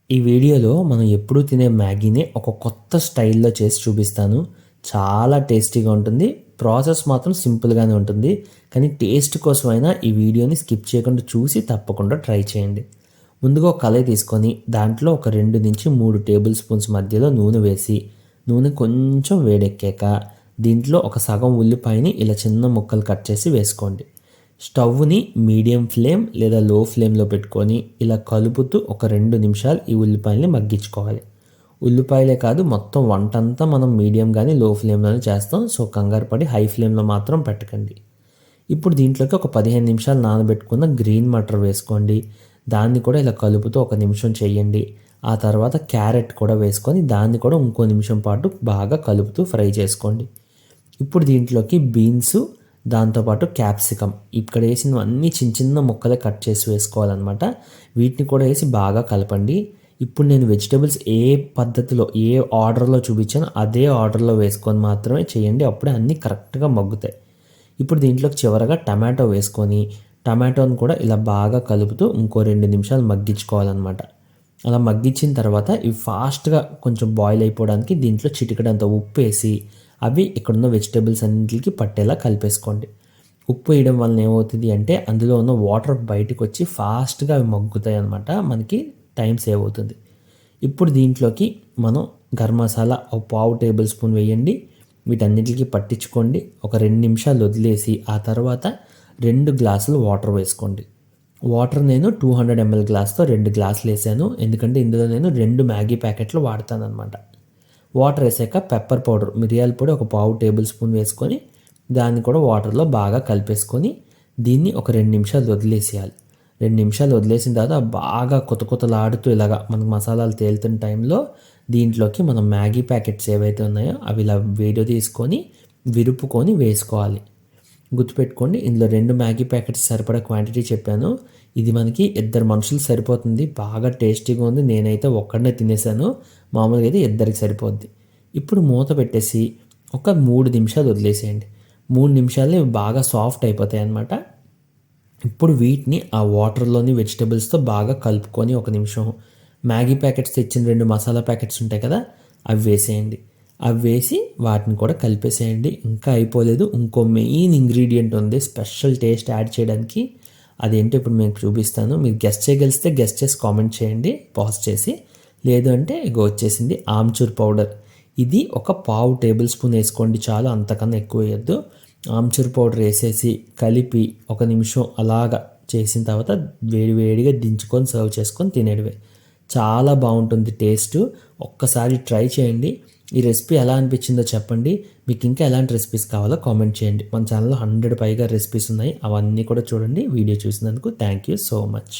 ఈ వీడియోలో మనం ఎప్పుడూ తినే మ్యాగీని ఒక కొత్త స్టైల్‌లో చేసి చూపిస్తాను. చాలా టేస్టీగా ఉంటుంది. ప్రాసెస్ మాత్రం సింపుల్‌గానే ఉంటుంది. కానీ టేస్ట్ కోసమైనా ఈ వీడియోని స్కిప్ చేయకుండా చూసి తప్పకుండా ట్రై చేయండి. ముందుగా ఒక కళాయి తీసుకొని దాంట్లో ఒక 2-3 టేబుల్ స్పూన్స్ మధ్యలో నూనె వేసి, నూనె కొంచెం వేడెక్కాక దీంట్లో ఒక సగం ఉల్లిపాయని ఇలా చిన్న ముక్కలు కట్ చేసి వేసుకోండి. స్టవ్‌ని మీడియం ఫ్లేమ్ లేదా లో ఫ్లేమ్‌లో పెట్టుకొని ఇలా కలుపుతూ ఒక 2 నిమిషాలు ఈ ఉల్లిపాయల్ని మగ్గించుకోవాలి. ఉల్లిపాయలే కాదు మొత్తం వంటంతా మనం మీడియం గాని, లో ఫ్లేమ్‌లోనే చేస్తాం. సో, కంగారు పడి హై ఫ్లేమ్‌లో మాత్రం పెట్టకండి. ఇప్పుడు దీంట్లోకి ఒక 15 నిమిషాలు నానబెట్టుకున్న గ్రీన్ మటర్ వేసుకోండి. దాన్ని కూడా ఇలా కలుపుతూ ఒక నిమిషం చేయండి. ఆ తర్వాత క్యారెట్ కూడా వేసుకొని దాన్ని కూడా ఇంకో నిమిషం పాటు బాగా కలుపుతూ ఫ్రై చేసుకోండి. ఇప్పుడు దీంట్లోకి బీన్స్, దాంతోపాటు క్యాప్సికమ్ ఇక్కడ వేసినవన్నీ చిన్న చిన్న ముక్కలే కట్ చేసి వేసుకోవాలన్నమాట. వీటిని కూడా వేసి బాగా కలపండి. ఇప్పుడు నేను వెజిటబుల్స్ ఏ పద్ధతిలో, ఏ ఆర్డర్‌లో చూపించానో అదే ఆర్డర్‌లో వేసుకొని మాత్రమే చేయండి. అప్పుడే అన్నీ కరెక్ట్‌గా మగ్గుతాయి. ఇప్పుడు దీంట్లోకి చివరగా టమాటో వేసుకొని, టమాటోని కూడా ఇలా బాగా కలుపుతూ ఇంకో 2 నిమిషాలు మగ్గించుకోవాలన్నమాట. అలా మగ్గించిన తర్వాత ఇవి ఫాస్ట్‌గా కొంచెం బాయిల్ అయిపోవడానికి దీంట్లో చిటికెడంత ఉప్పేసి, అవి ఇక్కడున్న వెజిటబుల్స్ అన్నింటికి పట్టేలా కలిపేసుకోండి. ఉప్పు వేయడం వలన ఏమవుతుంది అంటే అందులో ఉన్న వాటర్ బయటకొచ్చి ఫాస్ట్‌గా అవి మగ్గుతాయి అన్నమాట. మనకి టైం సేవ్ అవుతుంది. ఇప్పుడు దీంట్లోకి మనం గరం మసాలా ఒక పావు టేబుల్ స్పూన్ వేయండి. వీటన్నిటికి పట్టించుకోండి. ఒక 2 నిమిషాలు వదిలేసి ఆ తర్వాత 2 గ్లాసులు వాటర్ వేసుకోండి. వాటర్ నేను 200 ml గ్లాస్‌తో 2 గ్లాసులు వేసాను. ఎందుకంటే ఇందులో నేను 2 మ్యాగీ ప్యాకెట్లు వాడతానన్నమాట. వాటర్ వేసాక పెప్పర్ పౌడర్, మిరియాల పొడి ఒక పావు టేబుల్ స్పూన్ వేసుకొని దాన్ని కూడా వాటర్లో బాగా కలిపేసుకొని దీన్ని ఒక 2 నిమిషాలు వదిలేసేయాలి. 2 నిమిషాలు వదిలేసిన తర్వాత బాగా కొతకొతలాడుతూ ఇలాగా మనకు మసాలాలు తేలుతున్న టైంలో దీంట్లోకి మనం మ్యాగీ ప్యాకెట్స్ ఏవైతే ఉన్నాయో అవి ఇలా వీడియో తీసుకొని విరుపుకొని వేసుకోవాలి. గుర్తుపెట్టుకోండి, ఇందులో 2 మ్యాగీ ప్యాకెట్స్ సరిపడా క్వాంటిటీ చెప్పాను. ఇది మనకి 2 మనుషులు సరిపోతుంది. బాగా టేస్టీగా ఉంది. నేనైతే ఒక్కడినే తినేసాను. మామూలుగా అయితే 2కి సరిపోద్ది. ఇప్పుడు మూత పెట్టేసి ఒక 3 నిమిషాలు వదిలేసేయండి. 3 నిమిషాల్లో ఇవి బాగా సాఫ్ట్ అయిపోతాయి అన్నమాట. ఇప్పుడు వీటిని ఆ వాటర్‌లోని వెజిటబుల్స్‌తో బాగా కలుపుకొని ఒక నిమిషం మ్యాగీ ప్యాకెట్స్ తెచ్చిన 2 మసాలా ప్యాకెట్స్ ఉంటాయి కదా! అవి వేసేయండి. అవి వేసి వాటిని కూడా కలిపేసేయండి. ఇంకా అయిపోలేదు. ఇంకో మెయిన్ ఇంగ్రీడియంట్ ఉంది స్పెషల్ టేస్ట్ యాడ్ చేయడానికి. అదేంటో ఇప్పుడు మీకు చూపిస్తాను. మీరు గెస్ చేయగలిస్తే గెస్ చేసి కామెంట్ చేయండి పాజ్ చేసి. లేదు అంటే ఇగో వచ్చేసింది ఆమ్చూర్ పౌడర్. ఇది ఒక పావు టేబుల్ స్పూన్ వేసుకోండి చాలు, అంతకన్నా ఎక్కువ వేయొద్దు. ఆమ్చూర్ పౌడర్ వేసేసి కలిపి ఒక నిమిషం అలాగా చేసిన తర్వాత వేడి వేడిగా దించుకొని సర్వ్ చేసుకొని తినేయడమే. చాలా బాగుంటుంది టేస్ట్. ఒక్కసారి ట్రై చేయండి. ఈ రెసిపీ ఎలా అనిపించిందో చెప్పండి. మీకు ఇంకా ఎలాంటి రెసిపీస్ కావాలో కామెంట్ చేయండి. మన ఛానల్లో 100 పైగా రెసిపీస్ ఉన్నాయి. అవన్నీ కూడా చూడండి. వీడియో చూసినందుకు థ్యాంక్ యూ సో మచ్.